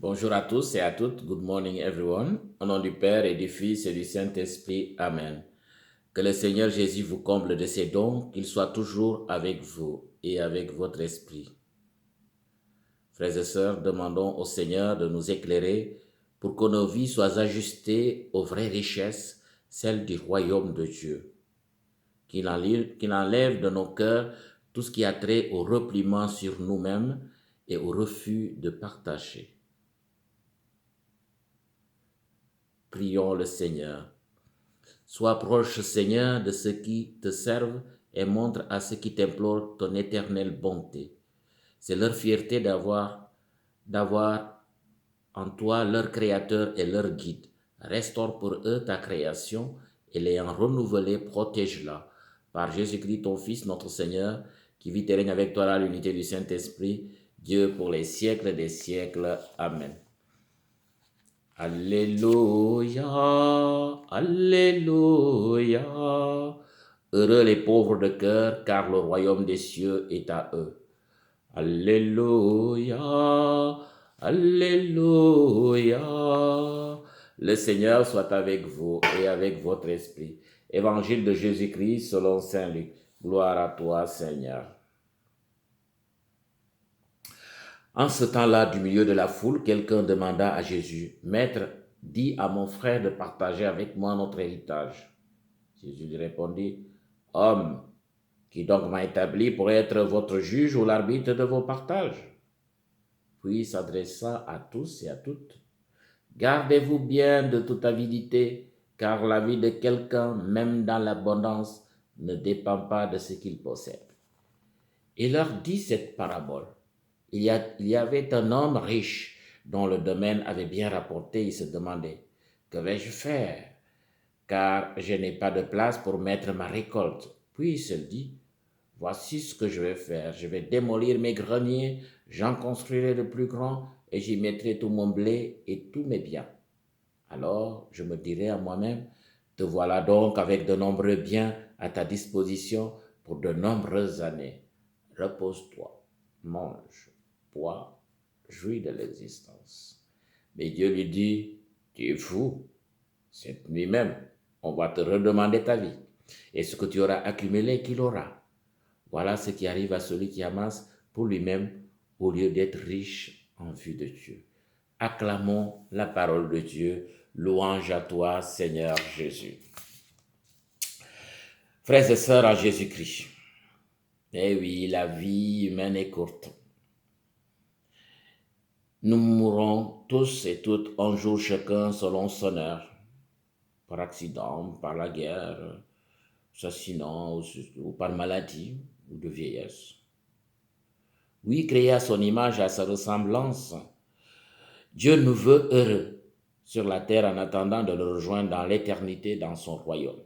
Bonjour à tous et à toutes. Good morning, everyone. Au nom du Père et du Fils et du Saint-Esprit. Amen. Que le Seigneur Jésus vous comble de ses dons, qu'il soit toujours avec vous et avec votre esprit. Frères et sœurs, demandons au Seigneur de nous éclairer pour que nos vies soient ajustées aux vraies richesses, celles du royaume de Dieu. Qu'il enlève de nos cœurs tout ce qui a trait au repliement sur nous-mêmes et au refus de partager. Prions le Seigneur. Sois proche, Seigneur, de ceux qui te servent et montre à ceux qui t'implorent ton éternelle bonté. C'est leur fierté d'avoir en toi leur Créateur et leur guide. Restaure pour eux ta création et l'ayant renouvelée, protège-la. Par Jésus-Christ, ton Fils, notre Seigneur, qui vit et règne avec toi à l'unité du Saint-Esprit, Dieu pour les siècles des siècles. Amen. Alléluia, Alléluia. Heureux les pauvres de cœur, car le royaume des cieux est à eux. Alléluia, Alléluia. Le Seigneur soit avec vous et avec votre esprit. Évangile de Jésus-Christ selon Saint Luc. Gloire à toi, Seigneur. En ce temps-là, du milieu de la foule, quelqu'un demanda à Jésus, « Maître, dis à mon frère de partager avec moi notre héritage. » Jésus lui répondit, « Homme, qui donc m'a établi pour être votre juge ou l'arbitre de vos partages ?» Puis s'adressa à tous et à toutes, « Gardez-vous bien de toute avidité, car la vie de quelqu'un, même dans l'abondance, ne dépend pas de ce qu'il possède. » Il leur dit cette parabole. Il y avait un homme riche dont le domaine avait bien rapporté. Il se demandait, que vais-je faire? Car je n'ai pas de place pour mettre ma récolte. Puis il se dit, voici ce que je vais faire. Je vais démolir mes greniers, j'en construirai de plus grands et j'y mettrai tout mon blé et tous mes biens. Alors je me dirai à moi-même, te voilà donc avec de nombreux biens à ta disposition pour de nombreuses années. Repose-toi, mange, bois, jouis de l'existence. Mais Dieu lui dit, tu es fou, cette nuit même, on va te redemander ta vie. Et ce que tu auras accumulé, qu'il aura. Voilà ce qui arrive à celui qui amasse pour lui-même au lieu d'être riche en vue de Dieu. Acclamons la parole de Dieu. Louange à toi, Seigneur Jésus. Frères et sœurs en Jésus-Christ. Eh oui, la vie humaine est courte. Nous mourrons tous et toutes un jour chacun selon son heure, par accident, par la guerre, assassinat ou par maladie ou de vieillesse. Oui, créé à son image et à sa ressemblance, Dieu nous veut heureux sur la terre en attendant de le rejoindre dans l'éternité dans son royaume.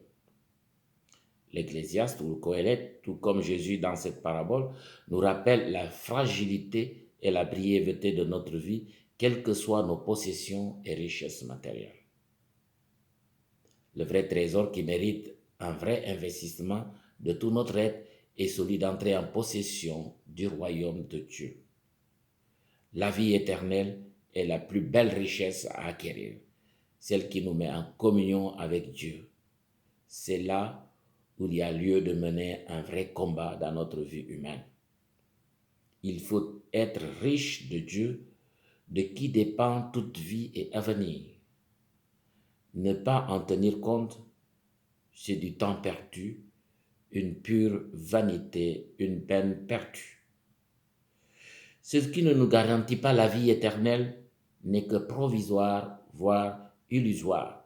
L'Ecclésiaste ou le Coëlette, tout comme Jésus dans cette parabole, nous rappelle la fragilité et la brièveté de notre vie, quelles que soient nos possessions et richesses matérielles. Le vrai trésor qui mérite un vrai investissement de tout notre être est celui d'entrer en possession du royaume de Dieu. La vie éternelle est la plus belle richesse à acquérir, celle qui nous met en communion avec Dieu. C'est là où il y a lieu de mener un vrai combat dans notre vie humaine. Il faut être riche de Dieu, de qui dépend toute vie et avenir. Ne pas en tenir compte, c'est du temps perdu, une pure vanité, une peine perdue. Ce qui ne nous garantit pas la vie éternelle n'est que provisoire, voire illusoire.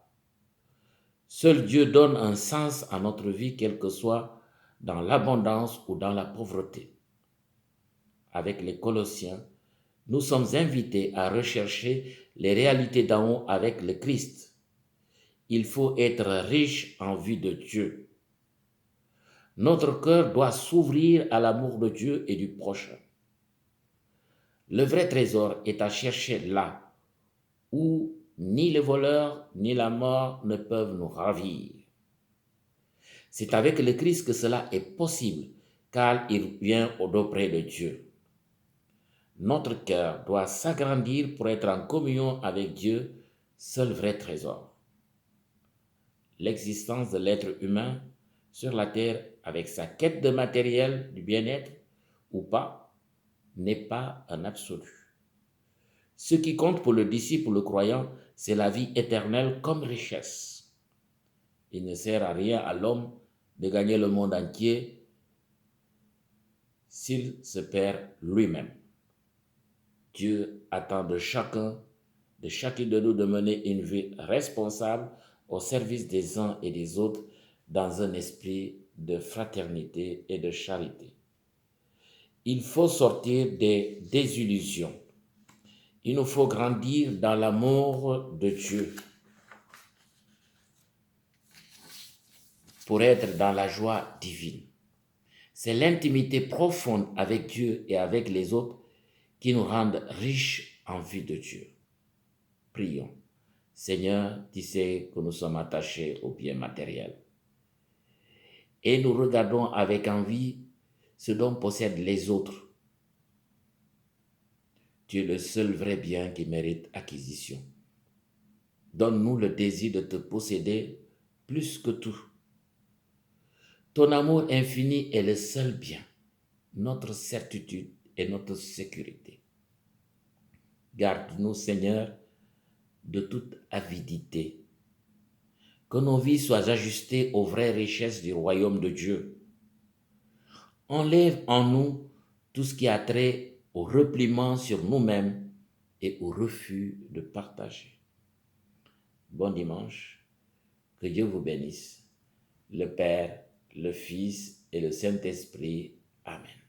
Seul Dieu donne un sens à notre vie, quel que soit dans l'abondance ou dans la pauvreté. Avec les Colossiens, nous sommes invités à rechercher les réalités d'en haut avec le Christ. Il faut être riche en vue de Dieu. Notre cœur doit s'ouvrir à l'amour de Dieu et du prochain. Le vrai trésor est à chercher là où ni les voleurs ni la mort ne peuvent nous ravir. C'est avec le Christ que cela est possible, car il vient d'auprès de Dieu. Notre cœur doit s'agrandir pour être en communion avec Dieu, seul vrai trésor. L'existence de l'être humain sur la terre, avec sa quête de matériel, du bien-être ou pas, n'est pas un absolu. Ce qui compte pour le disciple ou le croyant, c'est la vie éternelle comme richesse. Il ne sert à rien à l'homme de gagner le monde entier s'il se perd lui-même. Dieu attend de chacun, de chacun de nous de mener une vie responsable au service des uns et des autres dans un esprit de fraternité et de charité. Il faut sortir des désillusions. Il nous faut grandir dans l'amour de Dieu pour être dans la joie divine. C'est l'intimité profonde avec Dieu et avec les autres qui nous rendent riches en vue de Dieu. Prions. Seigneur, tu sais que nous sommes attachés aux biens matériels. Et nous regardons avec envie ce dont possèdent les autres. Tu es le seul vrai bien qui mérite acquisition. Donne-nous le désir de te posséder plus que tout. Ton amour infini est le seul bien, notre certitude et notre sécurité. Garde-nous, Seigneur, de toute avidité. Que nos vies soient ajustées aux vraies richesses du royaume de Dieu. Enlève en nous tout ce qui a trait au repliement sur nous-mêmes et au refus de partager. Bon dimanche, que Dieu vous bénisse, le Père, le Fils et le Saint-Esprit. Amen.